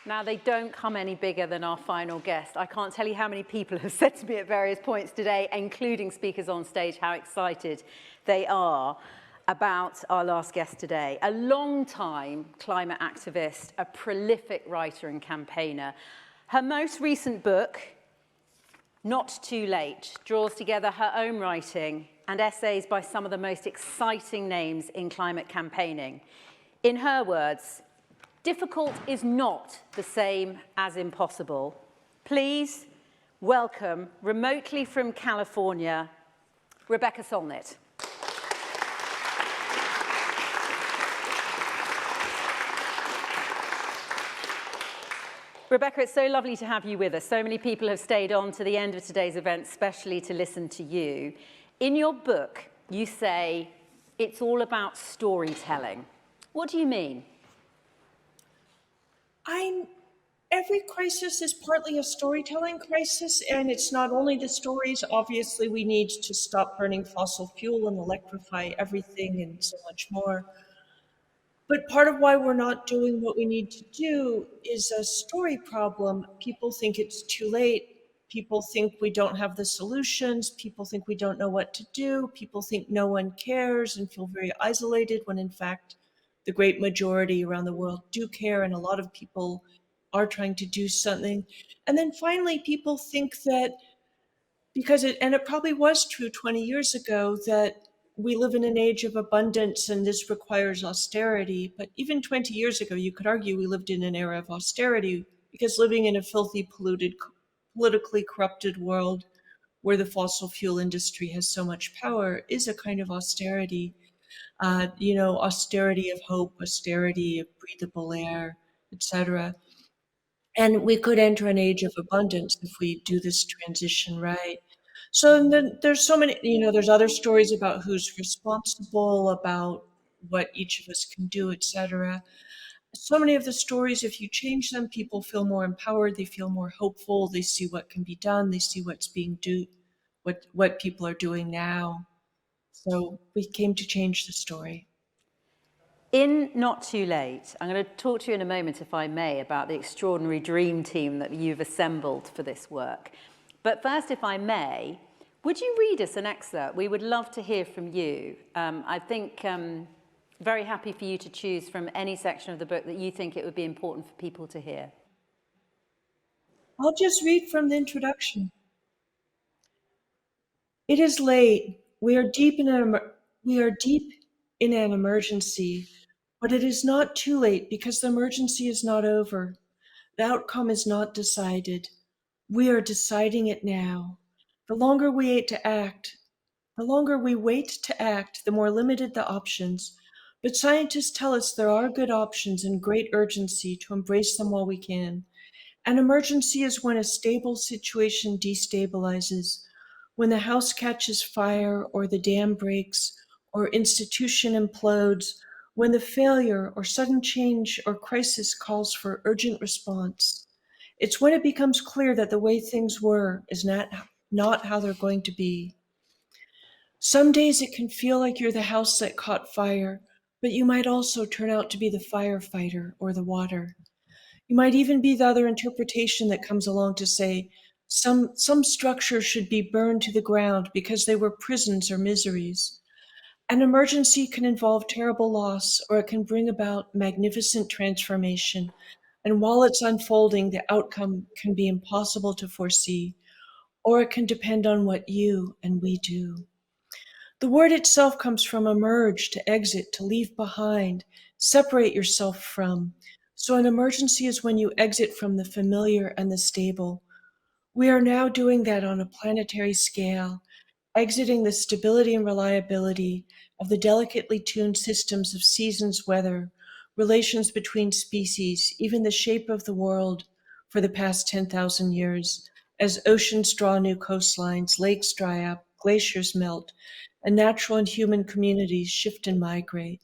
Now, they don't come any bigger than our final guest. I can't tell you how many people have said to me at various points today, including speakers on stage, how excited they are about our last guest today. A long-time climate activist, a prolific writer and campaigner. Her most recent book, Not Too Late, draws together her own writing and essays by some of the most exciting names in climate campaigning. In her words, difficult is not the same as impossible. Please welcome, remotely from California, Rebecca Solnit. Rebecca, it's so lovely to have you with us. So many people have stayed on to the end of today's event, especially to listen to you. In your book, you say it's all about storytelling. What do you mean? Every crisis is partly a storytelling crisis, and it's not only the stories. Obviously, we need to stop burning fossil fuel and electrify everything and so much more. But part of why we're not doing what we need to do is a story problem. People think it's too late. People think we don't have the solutions. People think we don't know what to do. People think no one cares and feel very isolated when in fact the great majority around the world do care, and a lot of people are trying to do something. And then finally, people think that and it probably was true 20 years ago, that we live in an age of abundance and this requires austerity. But even 20 years ago, you could argue we lived in an era of austerity, because living in a filthy, polluted, politically corrupted world where the fossil fuel industry has so much power is a kind of austerity. Austerity of hope, austerity of breathable air, etc. And we could enter an age of abundance if we do this transition right. So then there's so many, there's other stories about who's responsible, about what each of us can do, etc. So many of the stories, if you change them, people feel more empowered, they feel more hopeful, they see what can be done, they see what's being what people are doing now. So we came to change the story. In Not Too Late, I'm going to talk to you in a moment, if I may, about the extraordinary dream team that you've assembled for this work. But first, if I may, would you read us an excerpt? We would love to hear from you. I think very happy for you to choose from any section of the book that you think it would be important for people to hear. I'll just read from the introduction. It is late. We are deep in an emergency, but it is not too late because the emergency is not over. The outcome is not decided. We are deciding it now. The longer we wait to act, the more limited the options. But scientists tell us there are good options and great urgency to embrace them while we can. An emergency is when a stable situation destabilizes, when the house catches fire or the dam breaks or institution implodes, when the failure or sudden change or crisis calls for urgent response. It's when it becomes clear that the way things were is not how they're going to be. Some days it can feel like you're the house that caught fire, but you might also turn out to be the firefighter or the water. You might even be the other interpretation that comes along to say some structures should be burned to the ground because they were prisons or miseries. An emergency can involve terrible loss, or it can bring about magnificent transformation. And while it's unfolding, the outcome can be impossible to foresee, or it can depend on what you and we do. The word itself comes from emerge, to exit, to leave behind, separate yourself from. So an emergency is when you exit from the familiar and the stable. We are now doing that on a planetary scale, exiting the stability and reliability of the delicately tuned systems of seasons, weather, relations between species, even the shape of the world for the past 10,000 years, as oceans draw new coastlines, lakes dry up, glaciers melt, and natural and human communities shift and migrate.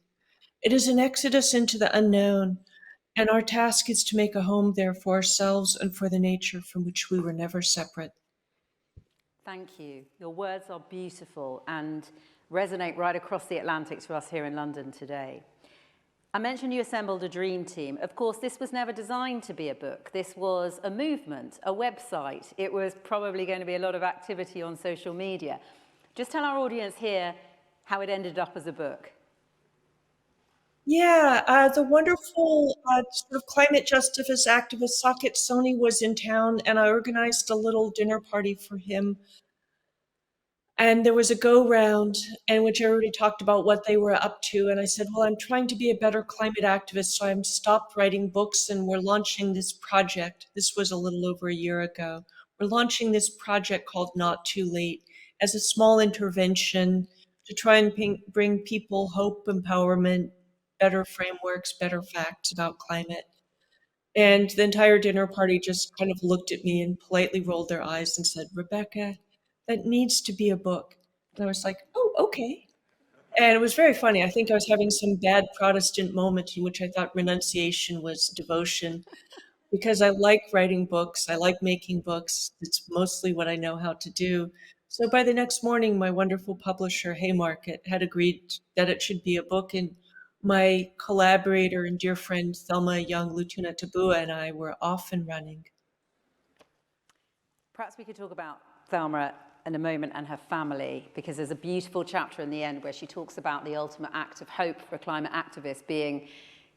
It is an exodus into the unknown, and our task is to make a home there for ourselves and for the nature from which we were never separate. Thank you. Your words are beautiful and resonate right across the Atlantic to us here in London today. I mentioned you assembled a dream team. Of course, this was never designed to be a book. This was a movement, a website. It was probably going to be a lot of activity on social media. Just tell our audience here how it ended up as a book. Yeah, the wonderful sort of climate justice activist Saket Soni was in town, and I organized a little dinner party for him. And there was a go round in which everybody talked about what they were up to. And I said, well, I'm trying to be a better climate activist, so I'm stopped writing books and we're launching this project. This was a little over a year ago. We're launching this project called Not Too Late as a small intervention to try and bring people hope, empowerment, better frameworks, better facts about climate. And the entire dinner party just kind of looked at me and politely rolled their eyes and said, Rebecca, that needs to be a book. And I was like, oh, okay. And it was very funny. I think I was having some bad Protestant moment in which I thought renunciation was devotion because I like writing books. I like making books. It's mostly what I know how to do. So by the next morning, my wonderful publisher, Haymarket, had agreed that it should be a book. And my collaborator and dear friend, Thelma Young Lutunatabua, and I were off and running. Perhaps we could talk about Thelma in a moment and her family, because there's a beautiful chapter in the end where she talks about the ultimate act of hope for a climate activist being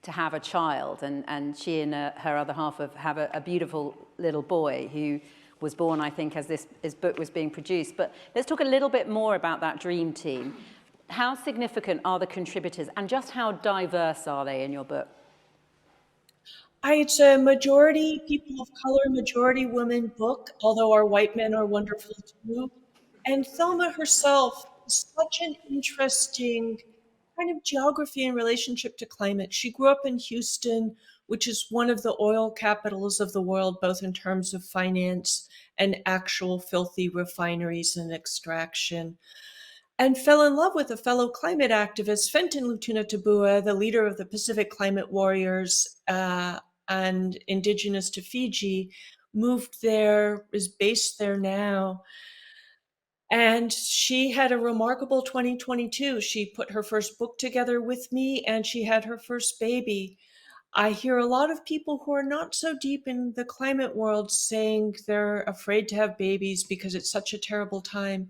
to have a child, and she and her other half have a beautiful little boy who was born, I think, as this book was being produced. But let's talk a little bit more about that dream team. How significant are the contributors, and just how diverse are they in your book? It's a majority people of color, majority women book, although our white men are wonderful too. And Thelma herself is such an interesting kind of geography in relationship to climate. She grew up in Houston, which is one of the oil capitals of the world, both in terms of finance and actual filthy refineries and extraction, and fell in love with a fellow climate activist, Fenton Lutunatabua, the leader of the Pacific Climate Warriors and indigenous to Fiji, moved there, is based there now. And she had a remarkable 2022. She put her first book together with me and she had her first baby. I hear a lot of people who are not so deep in the climate world saying they're afraid to have babies because it's such a terrible time.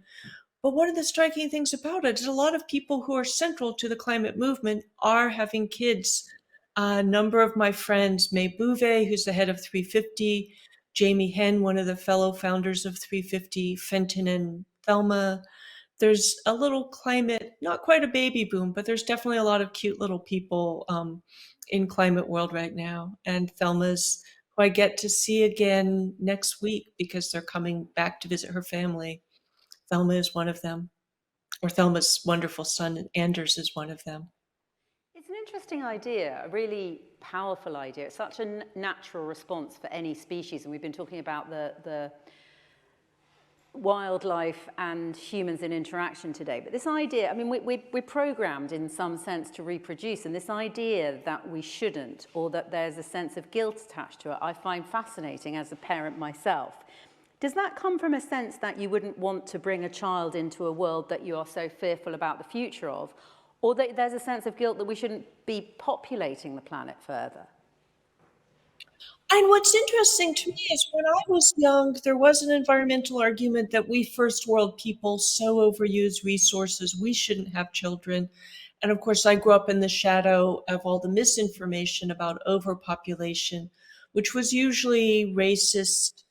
But one of the striking things about it is a lot of people who are central to the climate movement are having kids. A number of my friends, May Bouvet, who's the head of 350, Jamie Henn, one of the fellow founders of 350, Fenton and Thelma. There's a little climate, not quite a baby boom, but there's definitely a lot of cute little people in climate world right now. And Thelma's, who I get to see again next week because they're coming back to visit her family. Thelma is one of them, or Thelma's wonderful son, Anders, is one of them. It's an interesting idea, a really powerful idea. It's such a natural response for any species, and we've been talking about the wildlife and humans in interaction today. But this idea, I mean, we're programmed in some sense to reproduce, and this idea that we shouldn't, or that there's a sense of guilt attached to it, I find fascinating as a parent myself. Does that come from a sense that you wouldn't want to bring a child into a world that you are so fearful about the future of, or that there's a sense of guilt that we shouldn't be populating the planet further? And what's interesting to me is when I was young, there was an environmental argument that we first world people so overuse resources, we shouldn't have children. And of course, I grew up in the shadow of all the misinformation about overpopulation, which was usually racist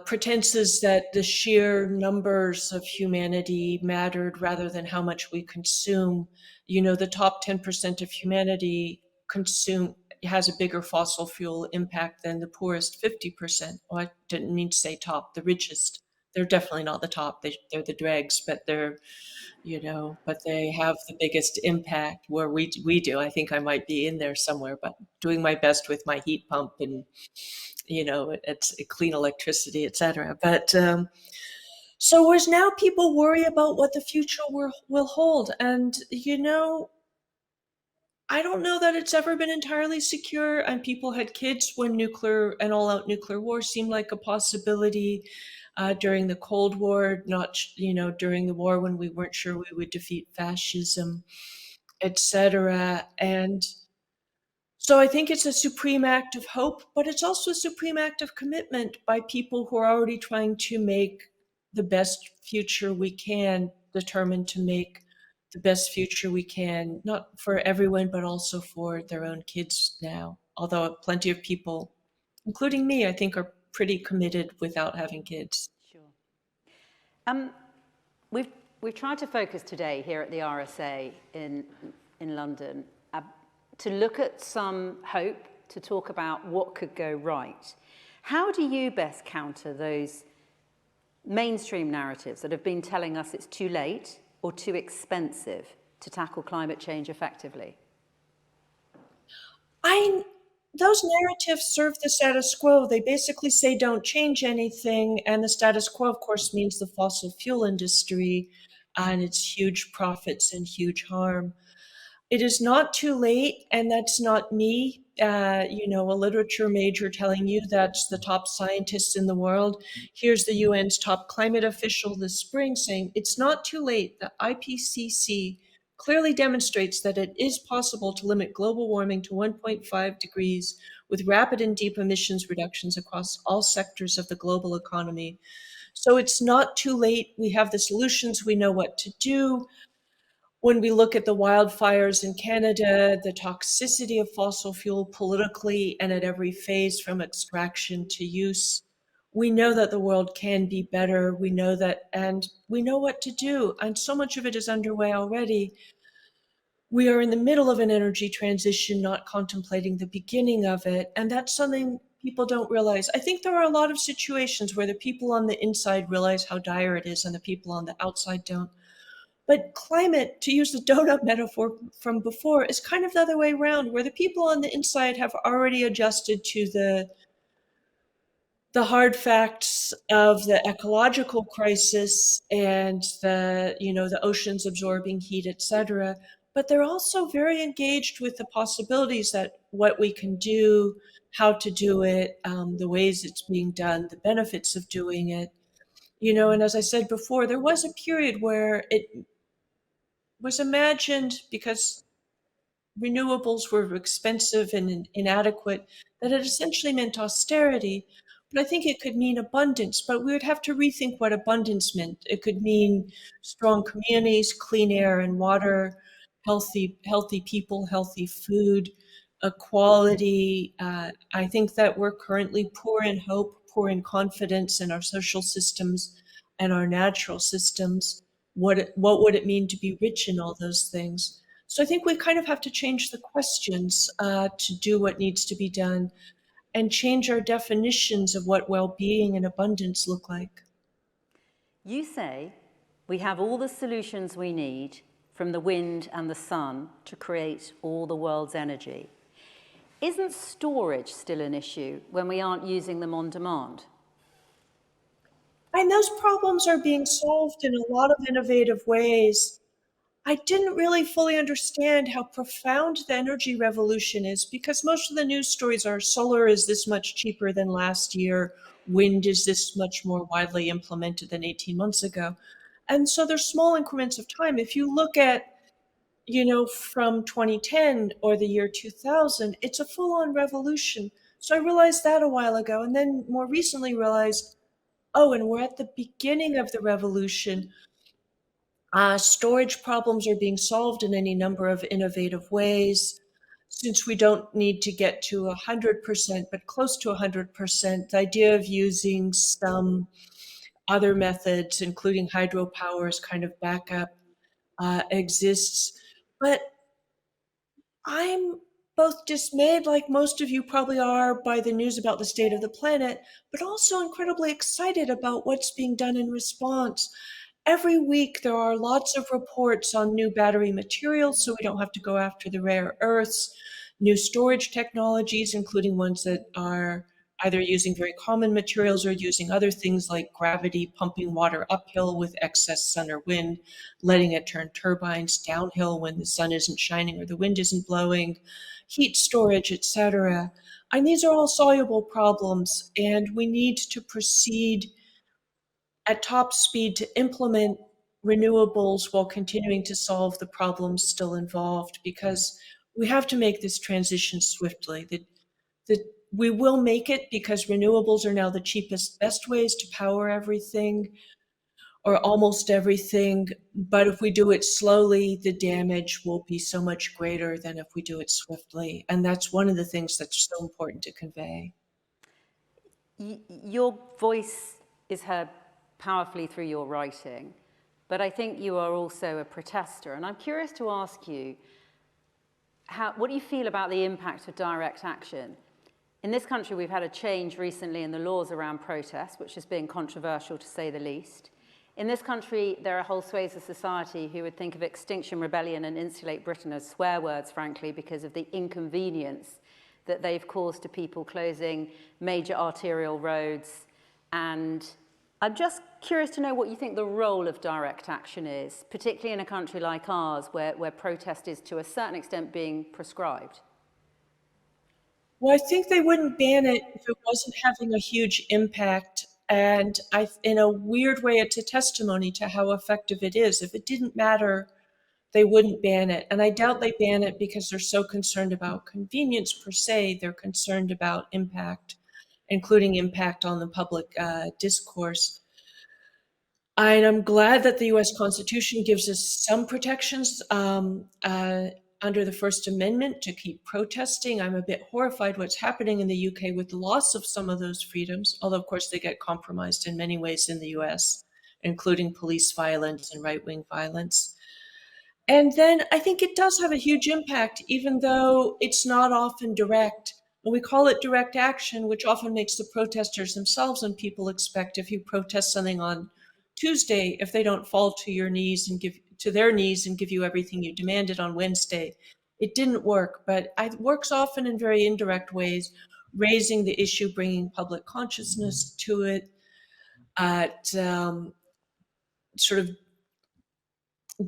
pretenses that the sheer numbers of humanity mattered rather than how much we consume. You know, the top 10% of humanity consume has a bigger fossil fuel impact than the poorest 50%. Oh, I didn't mean to say top, the richest. They're definitely not the top. They're the dregs, but they're, but they have the biggest impact where we do. I think I might be in there somewhere, but doing my best with my heat pump and it's clean electricity, etc. But so whereas now people worry about what the future will hold, and I don't know that it's ever been entirely secure. And people had kids when nuclear and all-out nuclear war seemed like a possibility. During the Cold War, not during the war when we weren't sure we would defeat fascism. etc. And so I think it's a supreme act of hope, but it's also a supreme act of commitment by people who are already trying to make the best future we can, determined to make the best future we can, not for everyone, but also for their own kids now. Although plenty of people, including me, I think are pretty committed without having kids. Sure. Um, we've, we've tried to focus today here at the RSA in London to look at some hope, to talk about what could go right. How do you best counter those mainstream narratives that have been telling us it's too late or too expensive to tackle climate change effectively? Those narratives serve the status quo. They basically say don't change anything, and the status quo, of course, means the fossil fuel industry and its huge profits and huge harm. It is not too late, and that's not me, a literature major telling you that's the top scientists in the world. Here's the UN's top climate official this spring saying it's not too late. The IPCC clearly demonstrates that it is possible to limit global warming to 1.5 degrees with rapid and deep emissions reductions across all sectors of the global economy. So it's not too late. We have the solutions. We know what to do. When we look at the wildfires in Canada, the toxicity of fossil fuel politically and at every phase from extraction to use, we know that the world can be better. We know that, and we know what to do. And so much of it is underway already. We are in the middle of an energy transition, not contemplating the beginning of it. And that's something people don't realize. I think there are a lot of situations where the people on the inside realize how dire it is and the people on the outside don't. But climate, to use the donut metaphor from before, is kind of the other way around, where the people on the inside have already adjusted to the hard facts of the ecological crisis and the oceans absorbing heat, etc. But they're also very engaged with the possibilities that what we can do, how to do it, the ways it's being done, the benefits of doing it. And as I said before, there was a period where it was imagined, because renewables were expensive and inadequate, that it essentially meant austerity. But I think it could mean abundance, but we would have to rethink what abundance meant. It could mean strong communities, clean air and water, healthy people, healthy food, equality. I think that we're currently poor in hope, poor in confidence in our social systems and our natural systems. What would it mean to be rich in all those things? So I think we kind of have to change the questions to do what needs to be done and change our definitions of what well-being and abundance look like. You say we have all the solutions we need from the wind and the sun to create all the world's energy. Isn't storage still an issue when we aren't using them on demand? And those problems are being solved in a lot of innovative ways. I didn't really fully understand how profound the energy revolution is, because most of the news stories are solar is this much cheaper than last year, wind is this much more widely implemented than 18 months ago. And so there's small increments of time. If you look at, from 2010 or the year 2000, it's a full-on revolution. So I realized that a while ago, and then more recently realized, oh, and we're at the beginning of the revolution. Storage problems are being solved in any number of innovative ways. Since we don't need to get to 100%, but close to 100%, the idea of using some other methods, including hydropower as kind of backup, exists. But I'm both dismayed, like most of you probably are, by the news about the state of the planet, but also incredibly excited about what's being done in response. Every week, there are lots of reports on new battery materials, so we don't have to go after the rare earths, new storage technologies, including ones that are either using very common materials or using other things like gravity, pumping water uphill with excess sun or wind, letting it turn turbines downhill when the sun isn't shining or the wind isn't blowing, heat storage, etc. And these are all soluble problems, and we need to proceed at top speed to implement renewables while continuing to solve the problems still involved, because we have to make this transition swiftly. That we will make it because renewables are now the cheapest, best ways to power everything or almost everything. But if we do it slowly, the damage will be so much greater than if we do it swiftly. And that's one of the things that's so important to convey. Your voice is heard powerfully through your writing, but I think you are also a protester. And I'm curious to ask you, what do you feel about the impact of direct action? In this country, we've had a change recently in the laws around protest, which has been controversial to say the least. In this country, there are whole swathes of society who would think of Extinction Rebellion and Insulate Britain as swear words, frankly, because of the inconvenience that they've caused to people closing major arterial roads. And I'm just curious to know what you think the role of direct action is, particularly in a country like ours, where protest is to a certain extent being prescribed. Well, I think they wouldn't ban it if it wasn't having a huge impact. And in a weird way, it's a testimony to how effective it is. If it didn't matter, they wouldn't ban it. And I doubt they ban it because they're so concerned about convenience per se. They're concerned about impact, including impact on the public discourse. And I'm glad that the US Constitution gives us some protections under the First Amendment to keep protesting. I'm a bit horrified what's happening in the UK with the loss of some of those freedoms, although, of course, they get compromised in many ways in the US, including police violence and right-wing violence. And then I think it does have a huge impact, even though it's not often direct. And we call it direct action, which often makes the protesters themselves and people expect if you protest something on Tuesday, if they don't fall to your knees and give you everything you demanded on Wednesday. It didn't work, but it works often in very indirect ways, raising the issue, bringing public consciousness to it, at sort of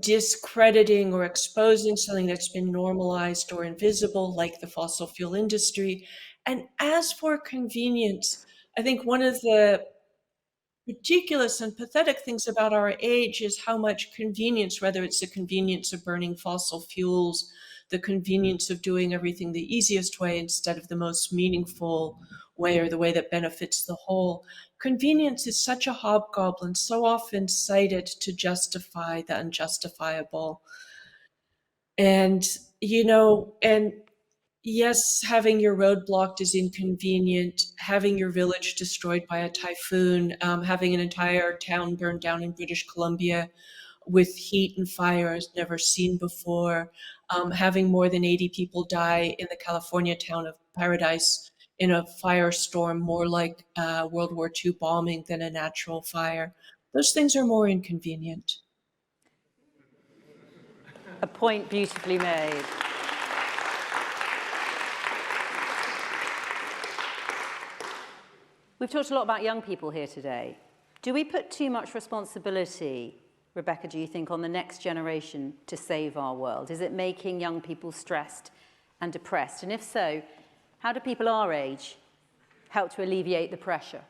discrediting or exposing something that's been normalized or invisible, like the fossil fuel industry. And as for convenience, I think one of the ridiculous and pathetic things about our age is how much convenience, whether it's the convenience of burning fossil fuels, the convenience of doing everything the easiest way instead of the most meaningful way or the way that benefits the whole. Convenience is such a hobgoblin, so often cited to justify the unjustifiable. And, and yes, having your road blocked is inconvenient. Having your village destroyed by a typhoon, having an entire town burned down in British Columbia with heat and fire as never seen before, having more than 80 people die in the California town of Paradise in a firestorm, more like World War II bombing than a natural fire. Those things are more inconvenient. A point beautifully made. We've talked a lot about young people here today. Do we put too much responsibility, Rebecca, do you think, on the next generation to save our world? Is it making young people stressed and depressed? And if so, how do people our age help to alleviate the pressure?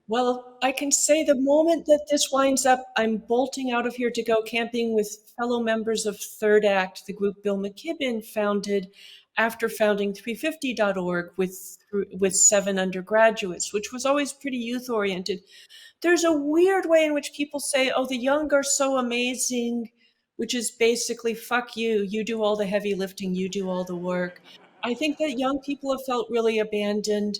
Well, I can say the moment that this winds up, I'm bolting out of here to go camping with fellow members of Third Act, the group Bill McKibben founded after founding 350.org with 7 undergraduates, which was always pretty youth-oriented. There's a weird way in which people say, oh, the young are so amazing, which is basically, fuck you, you do all the heavy lifting, you do all the work. I think that young people have felt really abandoned,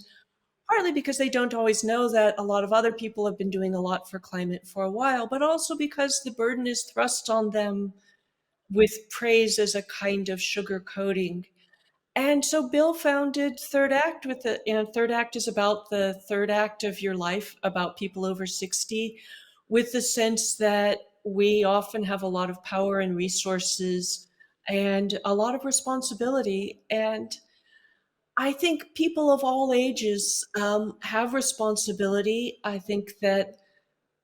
partly because they don't always know that a lot of other people have been doing a lot for climate for a while, but also because the burden is thrust on them with praise as a kind of sugar coating. And so Bill founded Third Act Third Act is about the third act of your life, about people over 60, with the sense that we often have a lot of power and resources and a lot of responsibility. And I think people of all ages have responsibility. I think that,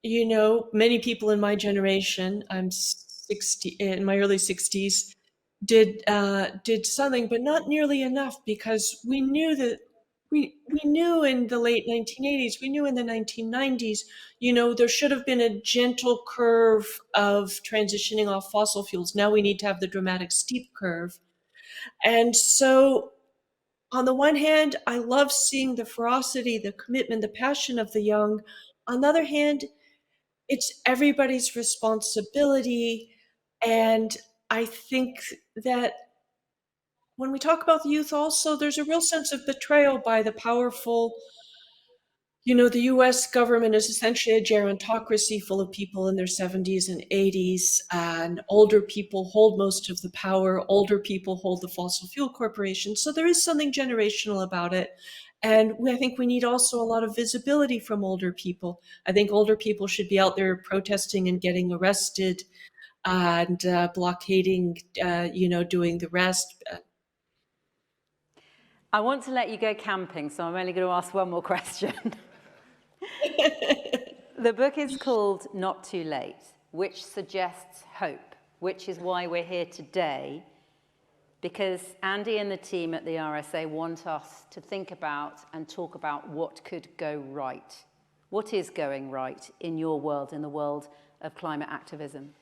many people in my generation, I'm 60, in my early 60s, did something, but not nearly enough, because we knew that we knew in the late 1980s, we knew in the 1990s, there should have been a gentle curve of transitioning off fossil fuels. Now we need to have the dramatic steep curve. And so on the one hand, I love seeing the ferocity, the commitment, the passion of the young. On the other hand, it's everybody's responsibility. And I think that when we talk about the youth also, there's a real sense of betrayal by the powerful. The US government is essentially a gerontocracy full of people in their 70s and 80s, and older people hold most of the power. Older people hold the fossil fuel corporations. So there is something generational about it. And I think we need also a lot of visibility from older people. I think older people should be out there protesting and getting arrested and blockading, doing the rest. I want to let you go camping, so I'm only going to ask one more question. The book is called Not Too Late, which suggests hope, which is why we're here today, because Andy and the team at the RSA want us to think about and talk about what could go right. What is going right in your world, in the world of climate activism?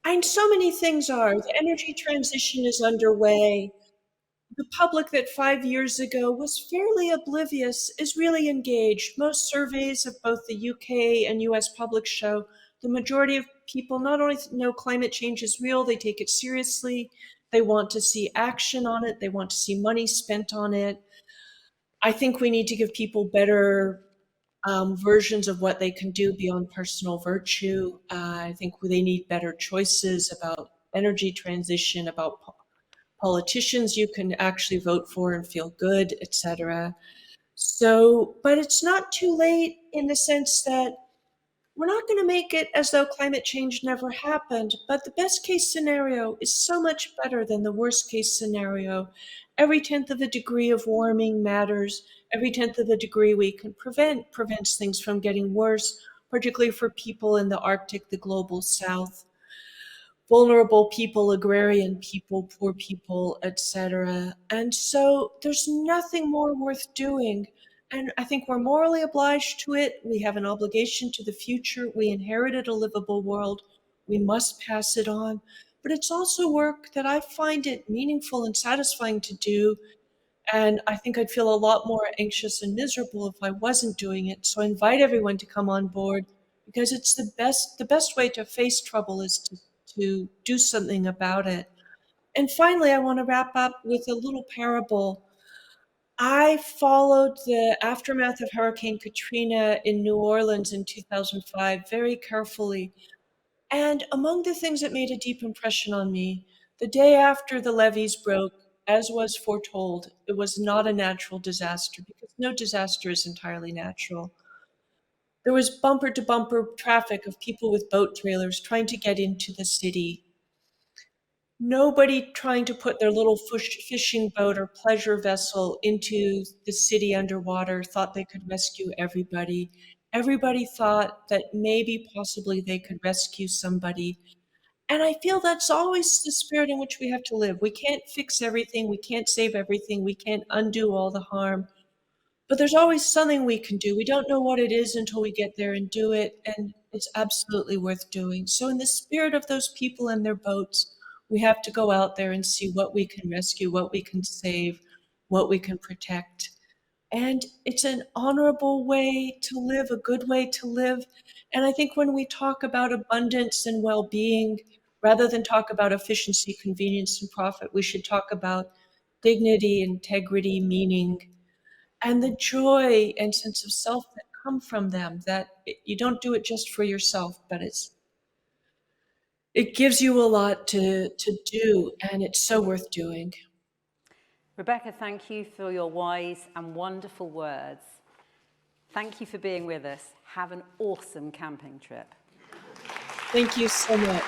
And so many things are. The energy transition is underway. The public that 5 years ago was fairly oblivious is really engaged. Most surveys of both the UK and US public show the majority of people not only know climate change is real, they take it seriously, they want to see action on it, they want to see money spent on it. I think we need to give people better versions of what they can do beyond personal virtue. I think they need better choices about energy transition, about politicians you can actually vote for and feel good, etc. So, but it's not too late in the sense that we're not going to make it as though climate change never happened, but the best case scenario is so much better than the worst case scenario. Every 1/10 of a degree of warming matters. Every 1/10 of a degree we can prevents things from getting worse, particularly for people in the Arctic, the global south, vulnerable people, agrarian people, poor people, etc. And so there's nothing more worth doing. And I think we're morally obliged to it. We have an obligation to the future. We inherited a livable world. We must pass it on. But it's also work that I find it meaningful and satisfying to do. And I think I'd feel a lot more anxious and miserable if I wasn't doing it. So I invite everyone to come on board, because it's the best way to face trouble is to do something about it. And finally, I want to wrap up with a little parable. I followed the aftermath of Hurricane Katrina in New Orleans in 2005 very carefully. And among the things that made a deep impression on me, the day after the levees broke, as was foretold, it was not a natural disaster, because no disaster is entirely natural. There was bumper to bumper traffic of people with boat trailers trying to get into the city. Nobody trying to put their little fishing boat or pleasure vessel into the city underwater thought they could rescue everybody. Everybody thought that maybe, possibly, they could rescue somebody. And I feel that's always the spirit in which we have to live. We can't fix everything. We can't save everything. We can't undo all the harm. But there's always something we can do. We don't know what it is until we get there and do it, and it's absolutely worth doing. So in the spirit of those people and their boats, we have to go out there and see what we can rescue, what we can save, what we can protect. And it's an honorable way to live, a good way to live. And I think when we talk about abundance and well-being, rather than talk about efficiency, convenience, and profit, we should talk about dignity, integrity, meaning, and the joy and sense of self that come from them, that you don't do it just for yourself, but it gives you a lot to do, and it's so worth doing. Rebecca, thank you for your wise and wonderful words. Thank you for being with us. Have an awesome camping trip. Thank you so much.